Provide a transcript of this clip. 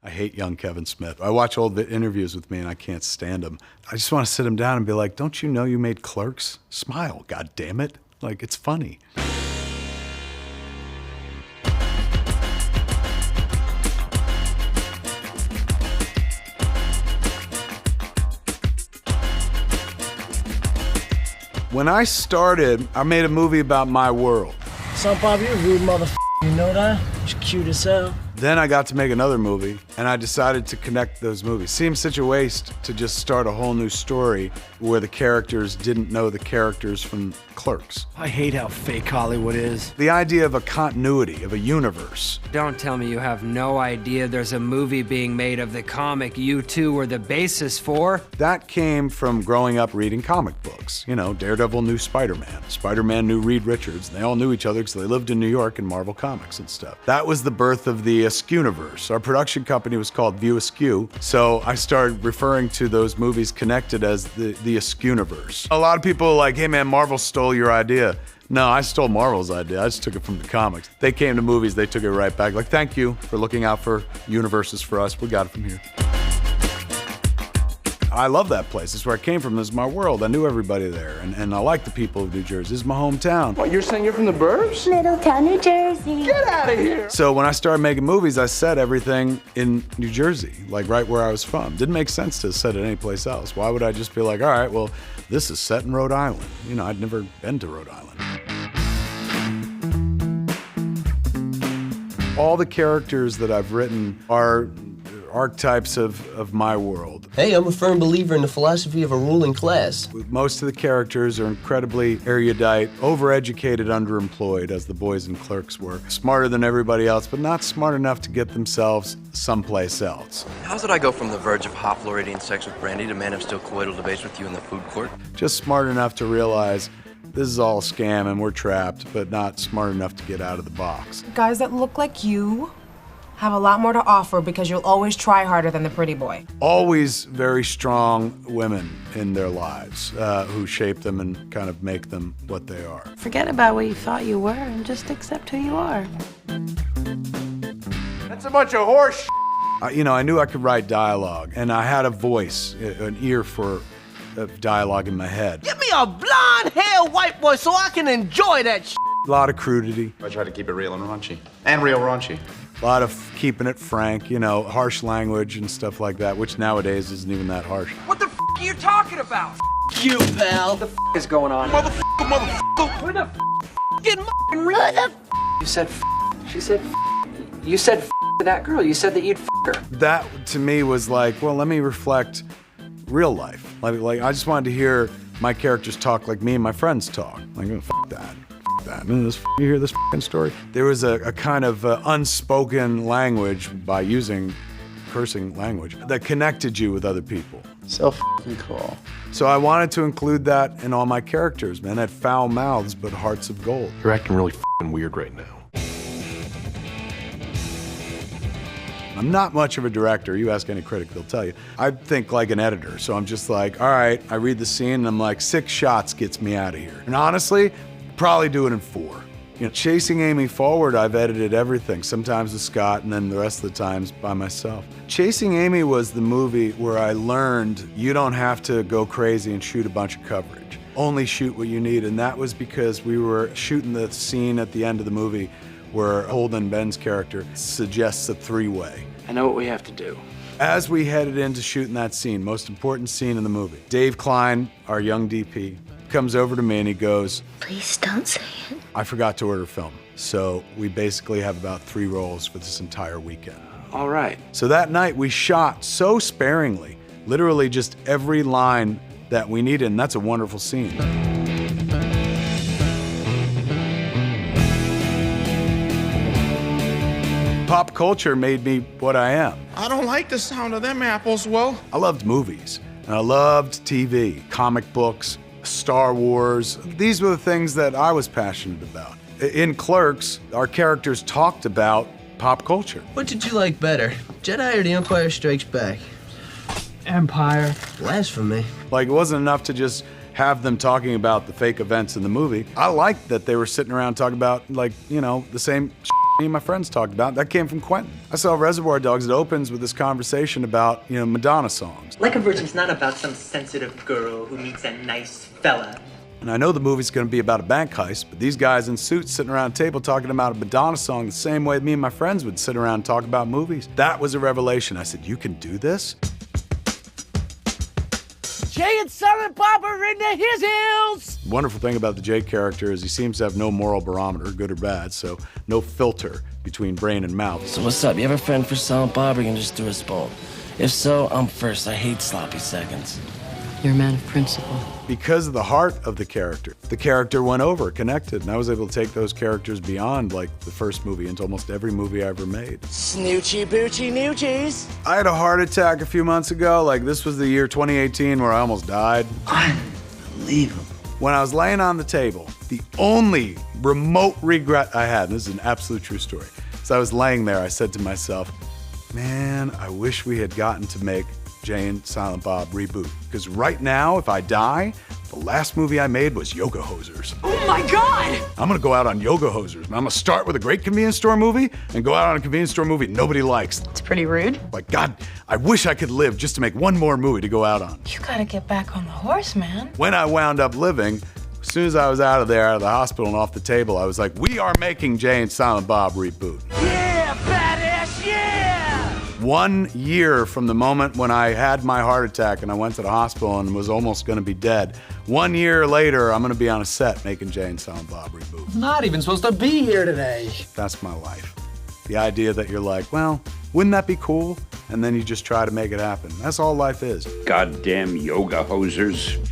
I hate young Kevin Smith. I watch old interviews with me and I can't stand him. I just want to sit him down and be like, don't you know you made Clerks? Smile, God damn it. Like, it's funny. When I started, I made a movie about my world. Son, Bob, you're a rude motherfucker. You know that? You're cute as hell. Then I got to make another movie, and I decided to connect those movies. Seems such a waste to just start a whole new story where the characters didn't know the characters from Clerks. I hate how fake Hollywood is. The idea of a continuity, of a universe. Don't tell me you have no idea there's a movie being made of the comic you two were the basis for. That came from growing up reading comic books. You know, Daredevil knew Spider-Man. Spider-Man knew Reed Richards. They all knew each other because they lived in New York and Marvel Comics and stuff. That was the birth of the Askewniverse. Our production company was called View Askew, so I started referring to those movies connected as the Askewniverse. A lot of people are like, hey man, Marvel stole your idea. No, I stole Marvel's idea. I just took it from the comics. They came to movies, they took it right back. Like, thank you for looking out for universes for us. We got it from here. I love that place. It's where I came from. This is my world. I knew everybody there, and I like the people of New Jersey. This is my hometown. What, you're saying you're from the burbs? Middletown, New Jersey. Get out of here! So when I started making movies, I set everything in New Jersey, like right where I was from. Didn't make sense to set it anyplace else. Why would I just be like, all right, well, this is set in Rhode Island. You know, I'd never been to Rhode Island. All the characters that I've written are archetypes of my world. Hey, I'm a firm believer in the philosophy of a ruling class. Most of the characters are incredibly erudite, overeducated, underemployed, as the boys in Clerks were. Smarter than everybody else, but not smart enough to get themselves someplace else. How did I go from the verge of hot fluoridating sex with Brandy to man of still coital debates with you in the food court? Just smart enough to realize this is all a scam and we're trapped, but not smart enough to get out of the box. Guys that look like you have a lot more to offer because you'll always try harder than the pretty boy. Always very strong women in their lives who shape them and kind of make them what they are. Forget about what you thought you were and just accept who you are. That's a bunch of horse You know, I knew I could write dialogue, and I had a voice, an ear for dialogue in my head. Give me a blonde-haired white boy so I can enjoy that shit. A lot of crudity. I try to keep it real and raunchy. And real raunchy. A lot of keeping it frank, you know, harsh language and stuff like that, which nowadays isn't even that harsh. What the f are you talking about? You, pal. What the f is going on? motherfucker. Where the f Getting You said f. She said f. You said f to that girl. You said that you'd f her. That, to me, was like, well, let me reflect real life. Like I just wanted to hear my characters talk like me and my friends talk. Like, oh, f that. That. You hear this f***ing story? There was a kind of unspoken language by using cursing language that connected you with other people. So f***ing cool. So I wanted to include that in all my characters, man. Had foul mouths, but hearts of gold. You're acting really f***ing weird right now. I'm not much of a director. You ask any critic, they'll tell you. I think like an editor, so I'm just like, all right, I read the scene and I'm like, 6 shots gets me out of here. And honestly, probably do it in 4. You know, Chasing Amy Forward, I've edited everything, sometimes with Scott and then the rest of the times by myself. Chasing Amy was the movie where I learned you don't have to go crazy and shoot a bunch of coverage. Only shoot what you need, and that was because we were shooting the scene at the end of the movie where Holden, Ben's character, suggests a 3-way. I know what we have to do. As we headed into shooting that scene, most important scene in the movie, Dave Klein, our young DP, comes over to me and he goes, Please don't say it. I forgot to order film. So we basically have about 3 rolls for this entire weekend. All right. So that night we shot so sparingly, literally just every line that we needed, and that's a wonderful scene. Pop culture made me what I am. I don't like the sound of them apples, Will. I loved movies, and I loved TV, comic books, Star Wars. These were the things that I was passionate about. In Clerks, our characters talked about pop culture. What did you like better, Jedi or The Empire Strikes Back? Empire. Blasphemy. Like, it wasn't enough to just have them talking about the fake events in the movie. I liked that they were sitting around talking about, like, you know, the same me and my friends talked about. That came from Quentin. I saw Reservoir Dogs. It opens with this conversation about, Madonna songs. Like a Virgin's not about some sensitive girl who meets a nice fella. And I know the movie's gonna be about a bank heist, but these guys in suits sitting around a table talking about a Madonna song the same way me and my friends would sit around and talk about movies. That was a revelation. I said, you can do this? Jay and Silent Bob are into his heels! The wonderful thing about the Jay character is he seems to have no moral barometer, good or bad, so no filter between brain and mouth. So what's up? You have a friend for Silent Bob or you can just do us both? If so, I'm first. I hate sloppy seconds. You're a man of principle. Because of the heart of the character went over, connected, and I was able to take those characters beyond, like, the first movie into almost every movie I ever made. Snoochie Boochies Noochies. I had a heart attack a few months ago. Like, this was the year 2018 where I almost died. Unbelievable. When I was laying on the table, the only remote regret I had, and this is an absolute true story, so I was laying there, I said to myself, man, I wish we had gotten to make Jay and Silent Bob reboot. Because right now, if I die, the last movie I made was Yoga Hosers. Oh my God! I'm gonna go out on Yoga Hosers. And I'm gonna start with a great convenience store movie and go out on a convenience store movie nobody likes. It's pretty rude. Like, God, I wish I could live just to make one more movie to go out on. You gotta get back on the horse, man. When I wound up living, as soon as I was out of there, out of the hospital and off the table, I was like, we are making Jay and Silent Bob reboot. Yeah, badass, yeah! 1 year from the moment when I had my heart attack and I went to the hospital and was almost gonna be dead. 1 year later, I'm gonna be on a set making Jay and Silent Bob reboot. Not even supposed to be here today. That's my life. The idea that you're like, well, wouldn't that be cool? And then you just try to make it happen. That's all life is. Goddamn yoga hosers.